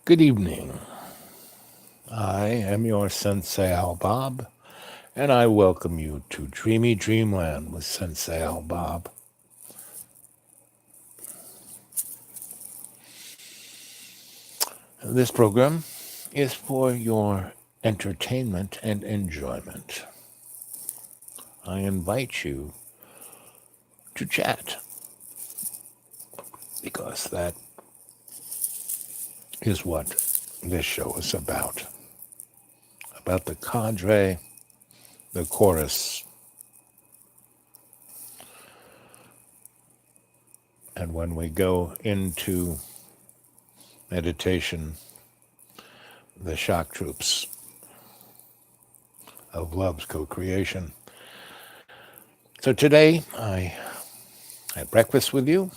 Good evening. I am your Sensei Al Bob, and I welcome you to Dreamy Dreamland with Sensei Al Bob. This program is for your entertainment and enjoyment. I invite you to chat because that is what this show is about the cadre, the chorus, and when we go into meditation, the shock troops of love's co-creation. So today I had breakfast with you,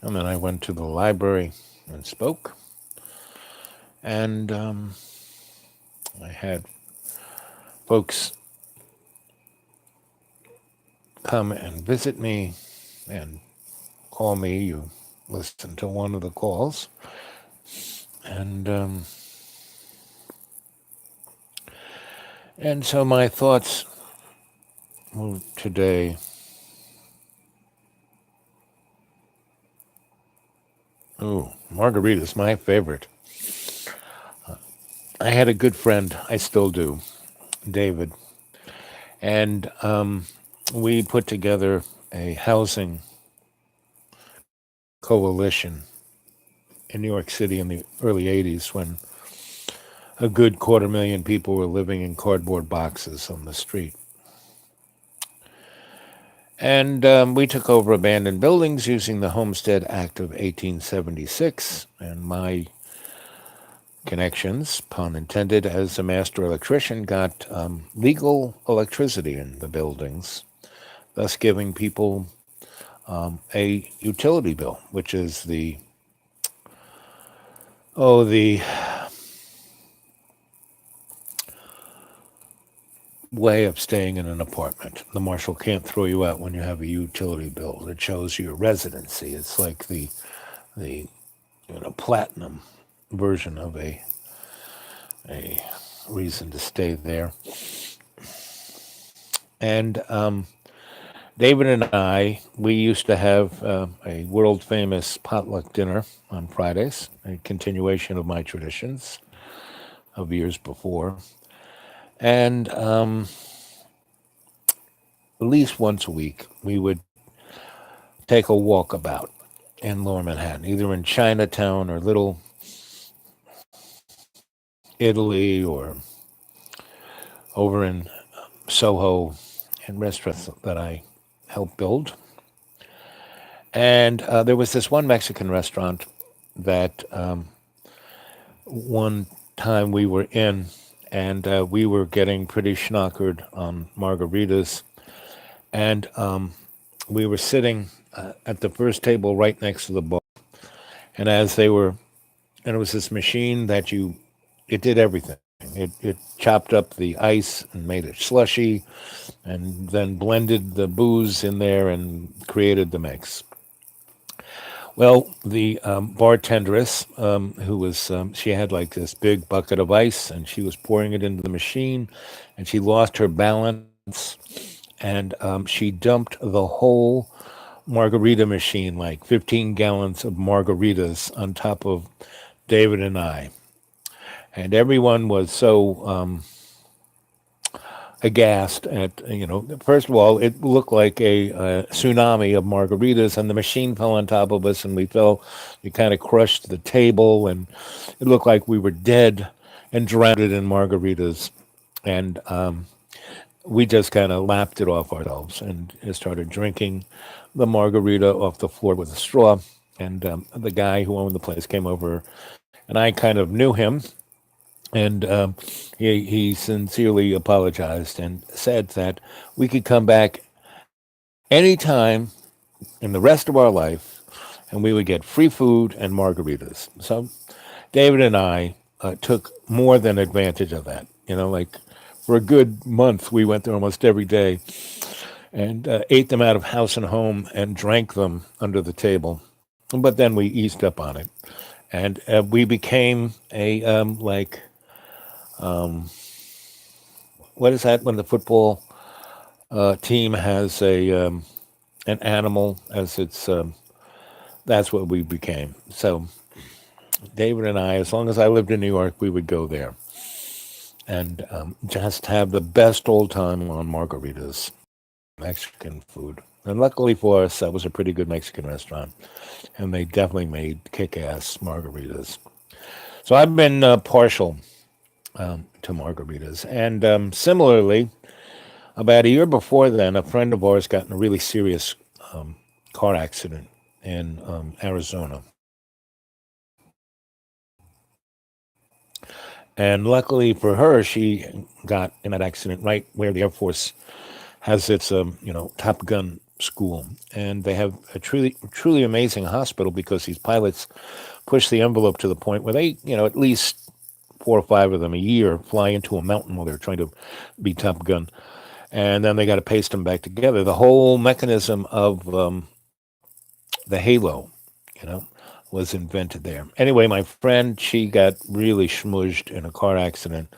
and then I went to the library and spoke, and I had folks come and visit me and call me. You listened to one of the calls, and so my thoughts today. Oh, margarita's my favorite. I had a good friend, I still do, David, and we put together a housing coalition in New York City in the early 80s when a good 250,000 people were living in cardboard boxes on the street. And we took over abandoned buildings using the Homestead Act of 1876, and my connections, pun intended, as a master electrician, got legal electricity in the buildings, thus giving people a utility bill, which is the way of staying in an apartment. The marshal can't throw you out when you have a utility bill. It shows your residency. It's like the platinum version of a reason to stay there. And David and I, we used to have a world-famous potluck dinner on Fridays, a continuation of my traditions of years before. And at least once a week, we would take a walkabout in Lower Manhattan, either in Chinatown or Little Italy or over in Soho, and restaurants that I helped build. And there was this one Mexican restaurant that one time we were in, and we were getting pretty schnockered on margaritas. And we were sitting at the first table right next to the bar. And as they were, and it was this machine that it did everything. It chopped up the ice and made it slushy, and then blended the booze in there and created the mix. Well, the bartenderess, who was, she had like this big bucket of ice, and she was pouring it into the machine, and she lost her balance, and she dumped the whole margarita machine, like 15 gallons of margaritas, on top of David and I. And everyone was so aghast at, first of all, it looked like a tsunami of margaritas, and the machine fell on top of us, and it kind of crushed the table, and it looked like we were dead and drowned in margaritas. And we just kind of lapped it off ourselves and started drinking the margarita off the floor with a straw. And the guy who owned the place came over, and I kind of knew him. And he sincerely apologized and said that we could come back anytime in the rest of our life, and we would get free food and margaritas. So David and I took more than advantage of that. Like for a good month, we went there almost every day and ate them out of house and home and drank them under the table. But then we eased up on it. and we became a like what is that when the football team has a an animal as its that's what we became. So David and I, as long as I lived in New York, we would go there and just have the best old time on margaritas, Mexican food. And luckily for us, that was a pretty good Mexican restaurant, and they definitely made kick-ass margaritas. So I've been partial to margaritas, and similarly, about a year before then, a friend of ours got in a really serious car accident in Arizona, and luckily for her, she got in that accident right where the Air Force has its Top Gun school, and they have a truly amazing hospital because these pilots push the envelope to the point where they at least four or five of them a year fly into a mountain while they're trying to be Top Gun, and then they got to paste them back together. The whole mechanism of the halo, you know, was invented there. Anyway, my friend, she got really schmoozed in a car accident,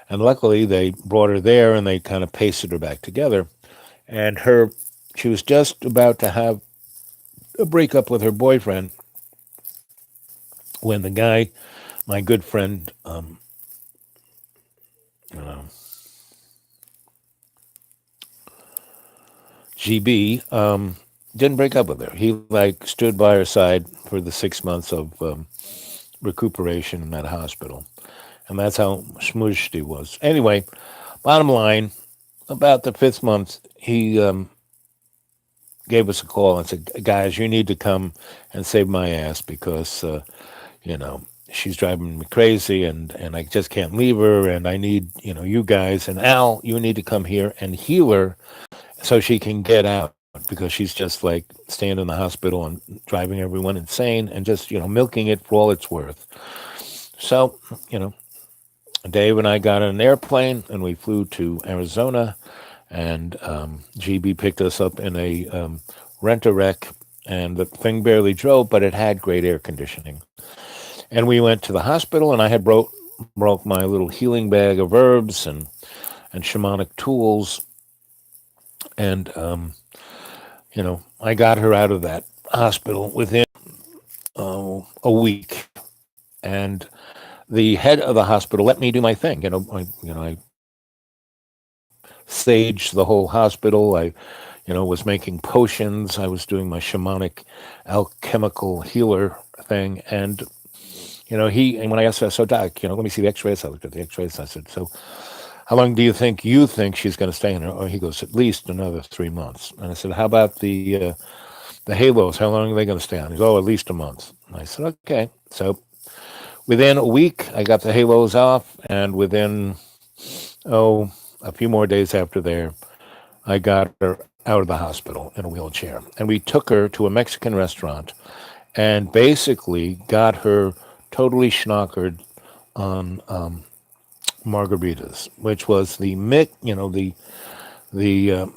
and luckily they brought her there and they kind of pasted her back together. And she was just about to have a breakup with her boyfriend when the guy, my good friend, uh, GB, didn't break up with her. He like stood by her side for the 6 months of recuperation in that hospital, and that's how smooshed he was. Anyway, bottom line, about the fifth month, he gave us a call and said, "Guys, you need to come and save my ass because you know." She's driving me crazy, and I just can't leave her. And I need, you guys and Al. You need to come here and heal her so she can get out because she's just like staying in the hospital and driving everyone insane and just milking it for all it's worth. So you know, Dave and I got on an airplane and we flew to Arizona, and GB picked us up in a rent-a-wreck, and the thing barely drove, but it had great air conditioning. And we went to the hospital, and I had broke my little healing bag of herbs and shamanic tools, and I got her out of that hospital within a week. And the head of the hospital let me do my thing. I saged the whole hospital. I was making potions. I was doing my shamanic alchemical healer thing. And and when I asked her, so Doc, let me see the X-rays. I looked at the X-rays. I said, so how long do you think she's going to stay in there? Oh, he goes, at least another 3 months. And I said, how about the halos? How long are they going to stay on? He goes, oh, at least a month. And I said, okay. So within a week, I got the halos off, and within a few more days after there, I got her out of the hospital in a wheelchair, and we took her to a Mexican restaurant, and basically got her totally schnockered on margaritas, which was the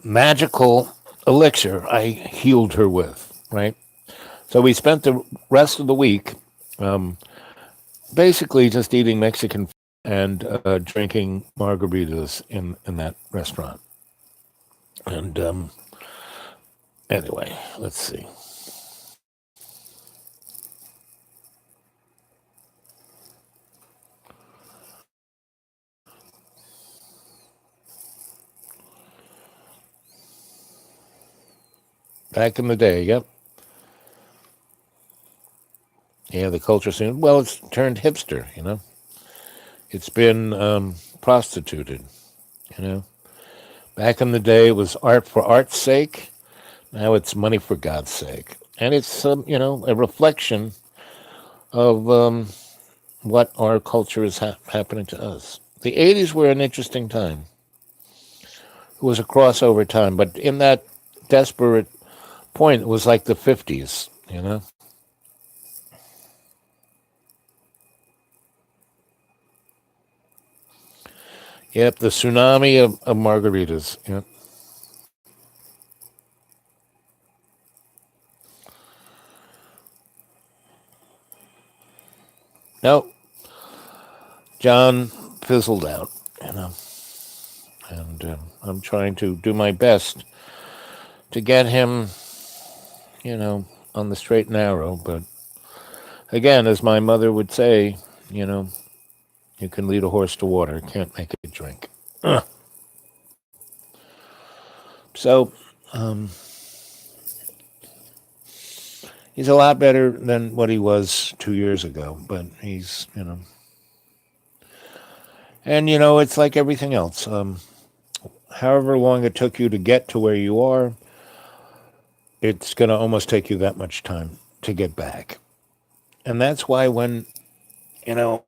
magical elixir I healed her with, right? So we spent the rest of the week basically just eating Mexican food and drinking margaritas in that restaurant. And anyway, let's see. Back in the day, yep. Yeah, the culture scene. Well, it's turned hipster. It's been prostituted, you know. Back in the day, it was art for art's sake. Now it's money for God's sake. And it's, a reflection of what our culture is happening to us. The 80s were an interesting time. It was a crossover time, but in that desperate point, it was like the 50s. Yep, the tsunami of margaritas. Yep. No, John fizzled out, you know, and I'm trying to do my best to get him, you know, on the straight and narrow. But again, as my mother would say, you know, you can lead a horse to water, can't make it drink. Ugh. So he's a lot better than what he was 2 years ago, but he's, you know, and you know, it's like everything else. However long it took you to get to where you are, it's going to almost take you that much time to get back. And that's why when, you know,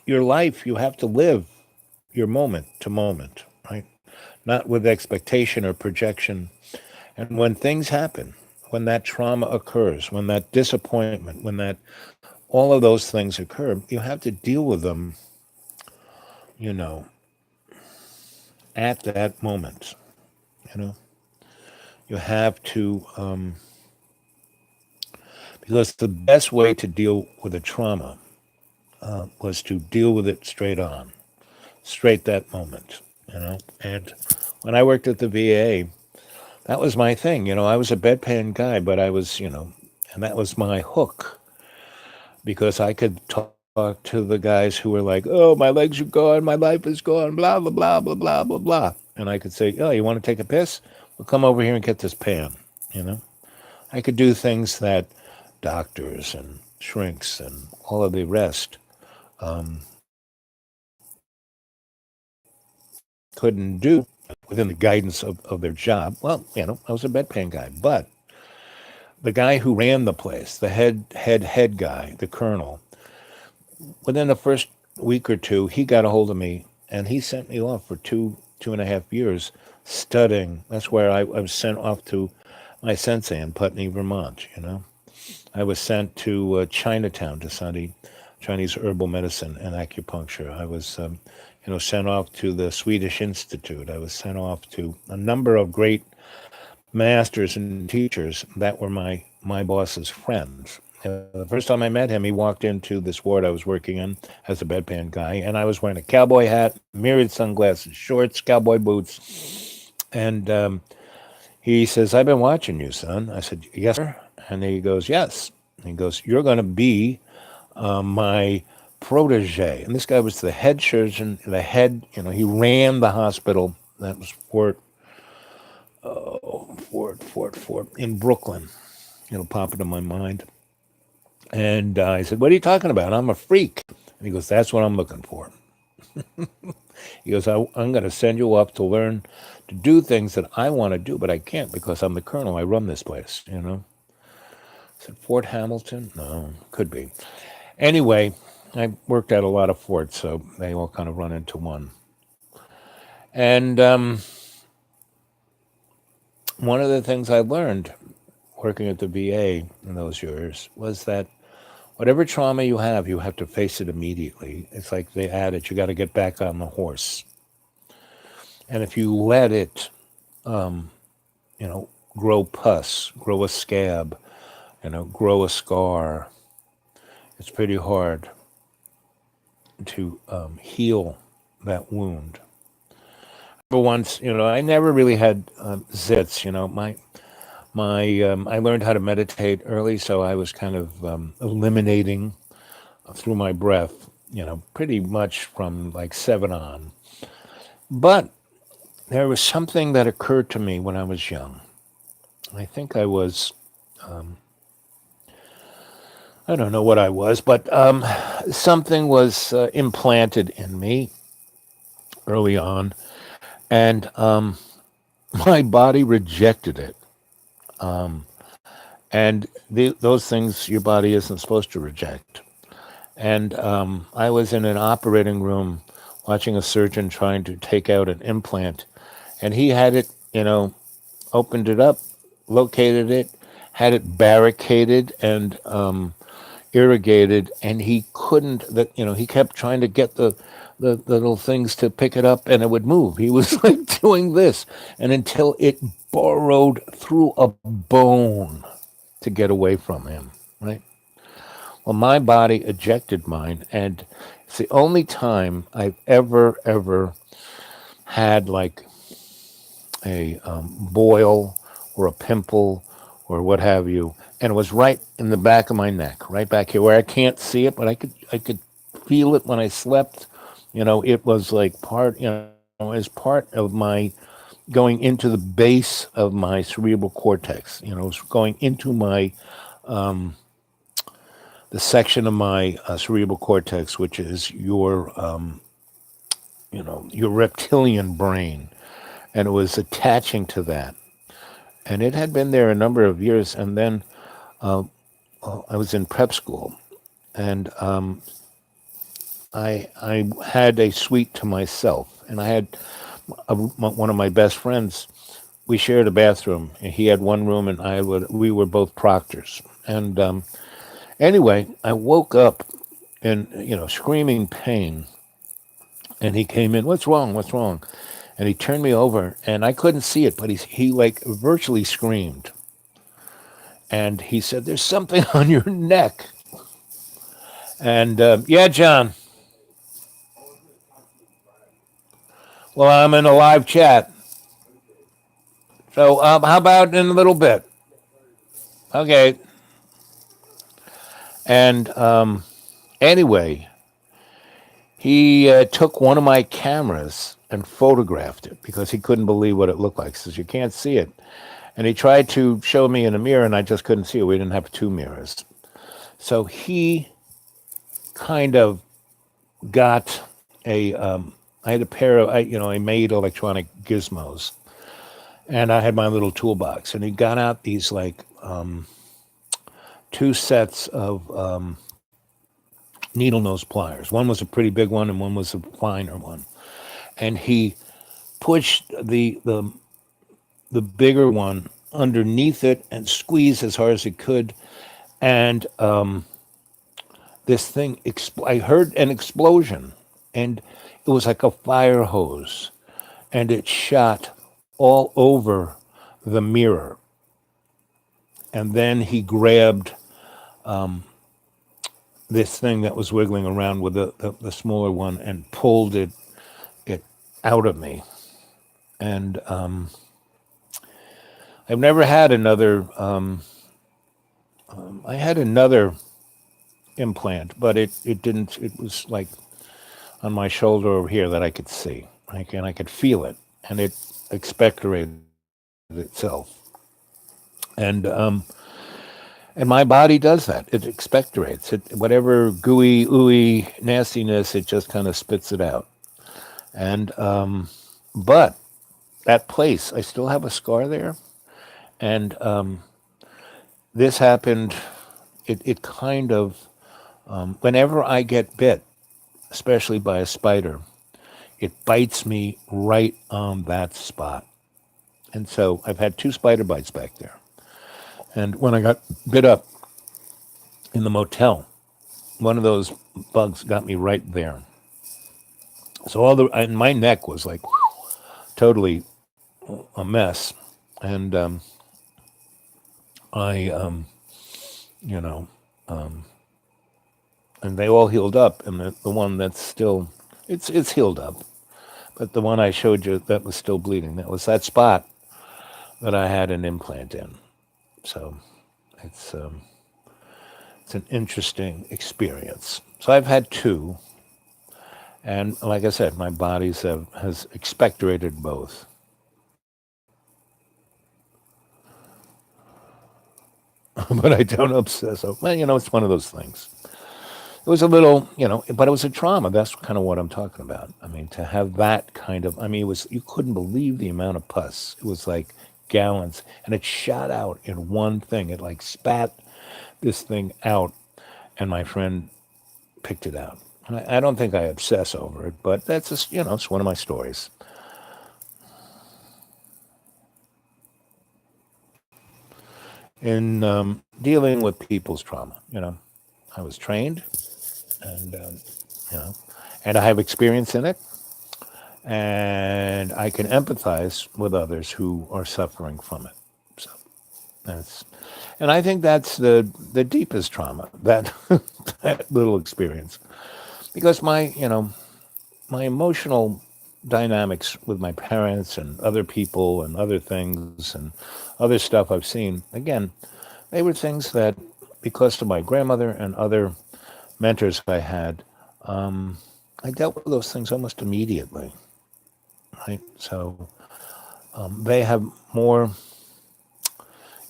your life, you have to live your moment to moment, right? Not with expectation or projection. And when things happen, when that trauma occurs, when that disappointment, when that all of those things occur, you have to deal with them, you know, at that moment. You know, you have to, because the best way to deal with a trauma was to deal with it straight on, straight that moment, you know. And when I worked at the VA, that was my thing. You know, I was a bedpan guy, but I was, you know, and that was my hook because I could talk to the guys who were like, "Oh, my legs are gone, my life is gone, blah blah blah blah blah blah blah blah," and I could say, "Oh, you want to take a piss? Well, come over here and get this pan." You know, I could do things that doctors and shrinks and all of the rest couldn't do within the guidance of their job. Well, you know, I was a bedpan guy, but the guy who ran the place, the head guy, the colonel, within the first week or two, he got a hold of me and he sent me off for 2.5 years studying. That's where I was sent off to my sensei in Putney, Vermont. You know, I was sent to Chinatown to study Chinese herbal medicine and acupuncture. I was, you know, sent off to the Swedish Institute. I was sent off to a number of great masters and teachers that were my boss's friends. The first time I met him, he walked into this ward I was working in as a bedpan guy, and I was wearing a cowboy hat, mirrored sunglasses, shorts, cowboy boots, and he says, "I've been watching you, son." I said, "Yes, sir." And he goes, "Yes." And he goes, "You're going to be my protege." And this guy was the head surgeon, the head, you know, he ran the hospital. That was Fort in Brooklyn. It'll pop into my mind. And I said, "What are you talking about? I'm a freak." And he goes, "That's what I'm looking for." He goes, I'm going to send you up to learn to do things that I want to do, but I can't because I'm the colonel. I run this place, you know. Is it Fort Hamilton? No, could be. Anyway, I worked at a lot of forts, so they all kind of run into one. And one of the things I learned working at the VA in those years was that whatever trauma you have to face it immediately. It's like the adage, you got to get back on the horse. And if you let it, you know, grow pus, grow a scab, you know, grow a scar, it's pretty hard to heal that wound. But once, you know, I never really had zits. You know, I learned how to meditate early, so I was kind of eliminating through my breath. You know, pretty much from like 7 on. But there was something that occurred to me when I was young. I think I was, I don't know what I was, but something was implanted in me early on, and my body rejected it. And those things your body isn't supposed to reject. And I was in an operating room watching a surgeon trying to take out an implant, and he had it, you know, opened it up, located it, had it barricaded and irrigated, and he couldn't. That you know, he kept trying to get the little things to pick it up, and it would move. He was like doing this, and until it burrowed through a bone to get away from him, right? Well, my body ejected mine, and it's the only time I've ever had like a boil or a pimple or what have you, and it was right in the back of my neck, right back here where I can't see it, but I could feel it when I slept. It was like part, as part of my going into the base of my cerebral cortex. It was going into my the section of my cerebral cortex, which is your reptilian brain, and it was attaching to that. And it had been there a number of years. And then I was in prep school, and I had a suite to myself, and I had one of my best friends. We shared a bathroom. And he had one room, and we were both proctors. And anyway, I woke up in screaming pain, and he came in. What's wrong? What's wrong? And he turned me over, and I couldn't see it, but he like virtually screamed. And he said, "There's something on your neck." And yeah, John. Well, I'm in a live chat. So how about in a little bit? Okay. And anyway, he took one of my cameras and photographed it because he couldn't believe what it looked like. He says, "You can't see it." And he tried to show me in a mirror, and I just couldn't see it. We didn't have two mirrors. So he kind of got I had a pair of, I made electronic gizmos, and I had my little toolbox, and he got out these like two sets of needle nose pliers. One was a pretty big one, and one was a finer one. And he pushed the bigger one underneath it and squeezed as hard as he could, and this thing I heard an explosion, and it was like a fire hose, and it shot all over the mirror. And then he grabbed this thing that was wiggling around with the smaller one and pulled it out of me. And I've never had another. I had another implant, but it didn't. It was like on my shoulder over here that I could see, and I could feel it, and it expectorated itself. And my body does that. It expectorates it. Whatever gooey, ooey nastiness, it just kind of spits it out. And but that place, I still have a scar there. And this happened. It kind of whenever I get bit, especially by a spider, it bites me right on that spot. And so I've had two spider bites back there. And when I got bit up in the motel, one of those bugs got me right there. So and my neck was like totally a mess. And I, you know, and they all healed up. And the one that's still, it's healed up. But the one I showed you that was still bleeding, that was that spot that I had an implant in. So it's it's an interesting experience. So I've had two, and like I said, my has expectorated both. But I don't obsess over. Well, it's one of those things. It was a little, but it was a trauma. That's kind of what I'm talking about. I mean, to have that kind of, I mean, it was, you couldn't believe the amount of pus. It was like gallons, and it shot out in one thing. It like spat this thing out, and my friend picked it out. And I don't think I obsess over it, but that's just, it's one of my stories. In dealing with people's trauma, I was trained, and you know, and I have experience in it, and I can empathize with others who are suffering from it. So That's, and I think that's the deepest trauma, that that little experience, because my emotional dynamics with my parents and other people and other things and other stuff I've seen, again, they were things that, because of my grandmother and other mentors I had, I dealt with those things almost immediately, right? So they have more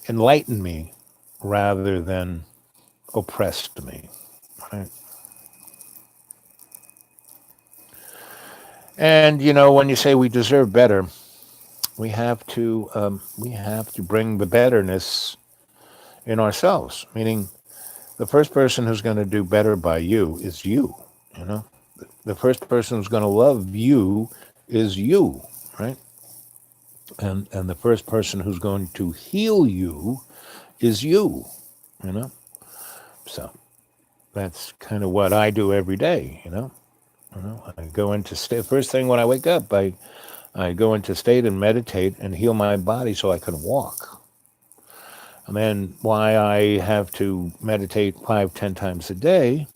enlightened me rather than oppressed me, right? And when you say we deserve better, we have to bring the betterness in ourselves. Meaning, the first person who's going to do better by you is you. You know, the first person who's going to love you is you, right? And the first person who's going to heal you is you. You know, so that's kind of what I do every day. I go into state first thing when I wake up. I go into state and meditate and heal my body so I can walk. And then why I have to meditate 5, 10 times a day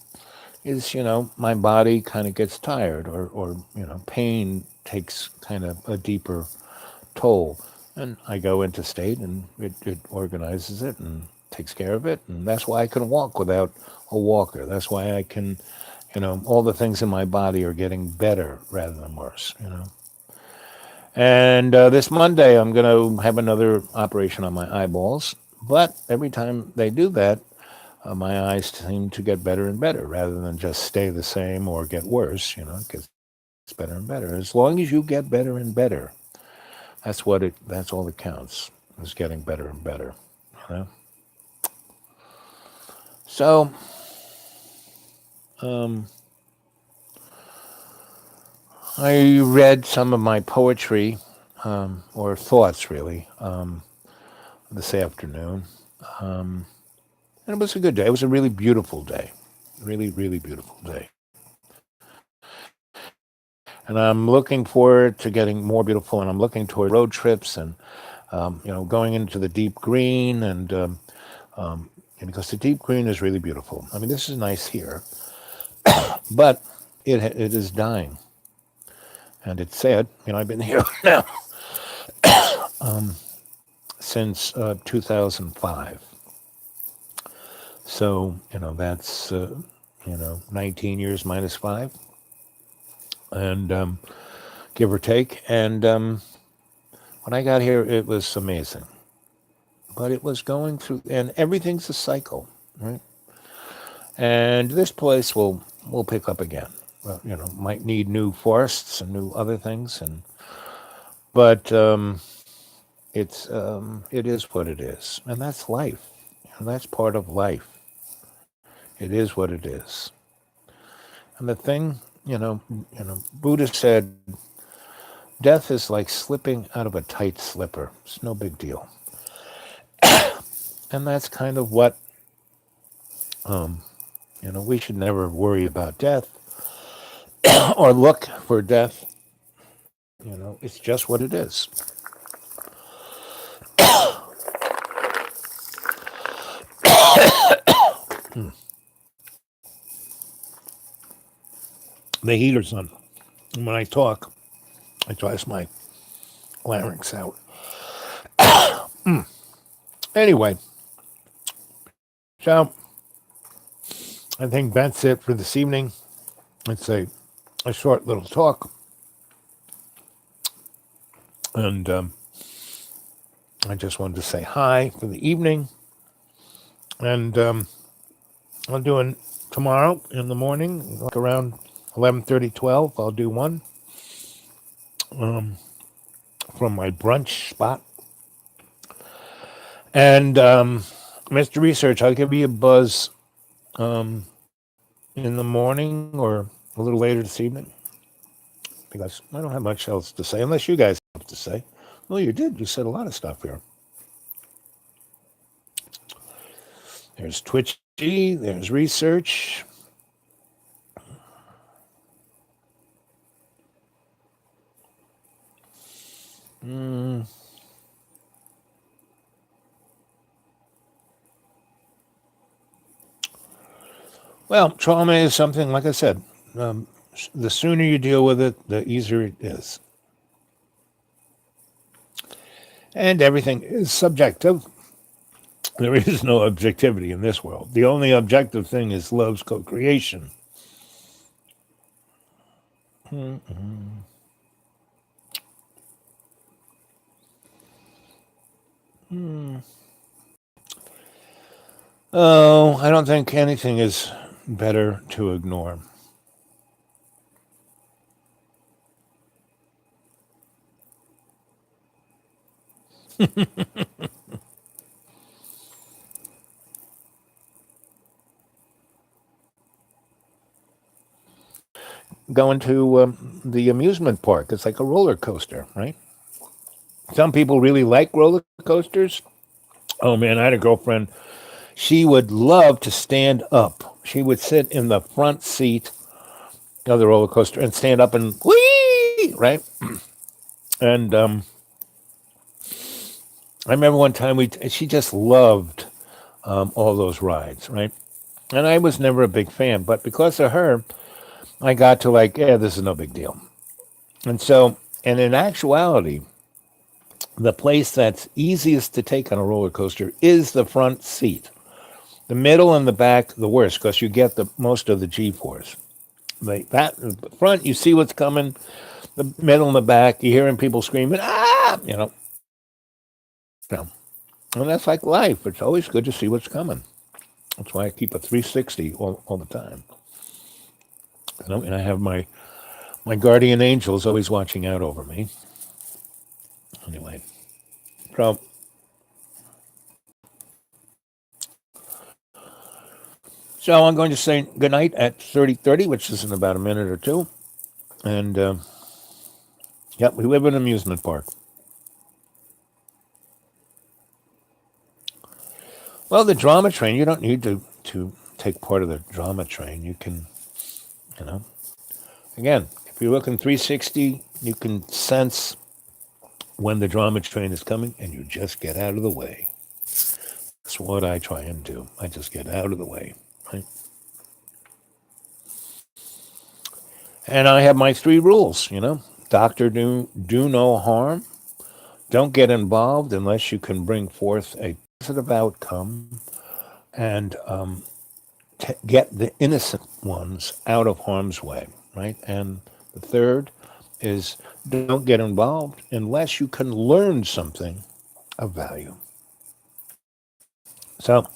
is, my body kind of gets tired, or pain takes kind of a deeper toll. And I go into state and it organizes it and takes care of it. And that's why I can walk without a walker. That's why I can, all the things in my body are getting better rather than worse. And this Monday, I'm going to have another operation on my eyeballs. But every time they do that, my eyes seem to get better and better rather than just stay the same or get worse. It gets better and better. As long as you get better and better, that's all that counts, is getting better and better. You know. So um, I read some of my poetry, or thoughts really, this afternoon. Um, and it was a good day. It was a really beautiful day. Really, really beautiful day. And I'm looking forward to getting more beautiful, and I'm looking toward road trips and, going into the deep green um, and because the deep green is really beautiful. I mean, this is nice here, but it is dying, and it's sad. I've been here now since 2005. So, that's, 19 years minus 5, and give or take. And when I got here, it was amazing. But it was going through, and everything's a cycle, right? And this place will pick up again. Well, might need new forests and new other things, but it is what it is, and that's life. That's part of life. It is what it is. And the thing, Buddha said, death is like slipping out of a tight slipper. It's no big deal. And that's kind of what, we should never worry about death or look for death. It's just what it is. The heater's on. And when I talk, I toss my larynx out. Anyway, so I think that's it for this evening. It's a short little talk. And I just wanted to say hi for the evening. And I'm doing tomorrow in the morning, like around 11:30, 12. I'll do one from my brunch spot. And Mr. Research, I'll give you a buzz in the morning or a little later this evening, because I don't have much else to say unless you guys have to say. Well, you did. You said a lot of stuff here. There's Twitchy, there's research. Mm, Well, trauma is something, like I said, um, the sooner you deal with it, the easier it is. And everything is subjective. There is no objectivity in this world. The only objective thing is love's co creation. Oh, I don't think anything is better to ignore. Going to the amusement park, it's like a roller coaster, right? Some people really like roller coasters. Oh man, I had a girlfriend. She would love to stand up. She would sit in the front seat of the roller coaster and stand up and whee, right? And I remember one time she just loved all those rides, right? And I was never a big fan, but because of her, I got to like, yeah, this is no big deal. And so, and in actuality, the place that's easiest to take on a roller coaster is the front seat. The middle and the back, the worst, because you get the most of the G-force. Like that, the front, you see what's coming. The middle and the back, you're hearing people screaming, ah, you know. And that's like life. It's always good to see what's coming. That's why I keep a 360 all the time. And I have my guardian angels always watching out over me. Anyway, so so I'm going to say goodnight at 30:30, which is in about a minute or two. And yeah, we live in an amusement park. Well, the drama train, you don't need to take part of the drama train. You can, you know, again, if you look in 360, you can sense when the drama train is coming and you just get out of the way. That's what I try and do. I just get out of the way. Right? And I have my three rules. Doctor, do no harm. Don't get involved unless you can bring forth a positive outcome and get the innocent ones out of harm's way, right? And the third is don't get involved unless you can learn something of value. So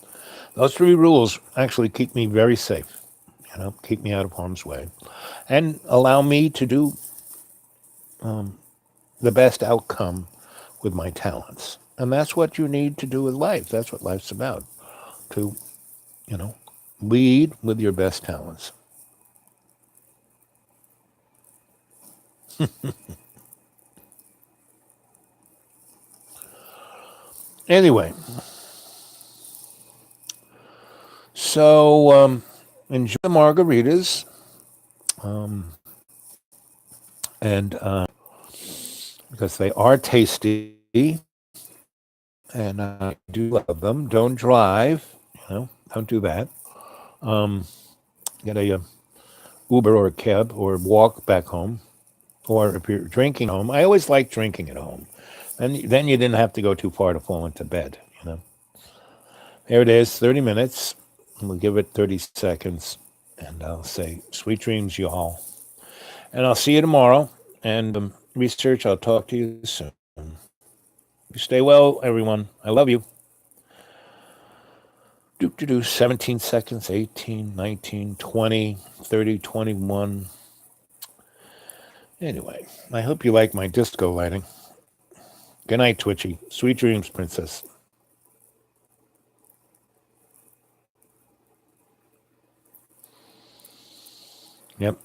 those three rules actually keep me very safe, keep me out of harm's way and allow me to do the best outcome with my talents. And that's what you need to do with life. That's what life's about. To, you know, lead with your best talents. Anyway, so enjoy the margaritas, and because they are tasty and I do love them. Don't drive, don't do that. Um, get a Uber or a cab or walk back home. Or if you're drinking home, I always like drinking at home. And then you didn't have to go too far to fall into bed. There it is, 30 minutes. We'll give it 30 seconds. And I'll say, sweet dreams, you all. And I'll see you tomorrow. And research, I'll talk to you soon. You stay well, everyone. I love you. 17 seconds, 18, 19, 20, 30, 21. Anyway, I hope you like my disco lighting. Good night, Twitchy. Sweet dreams, princess. Yep.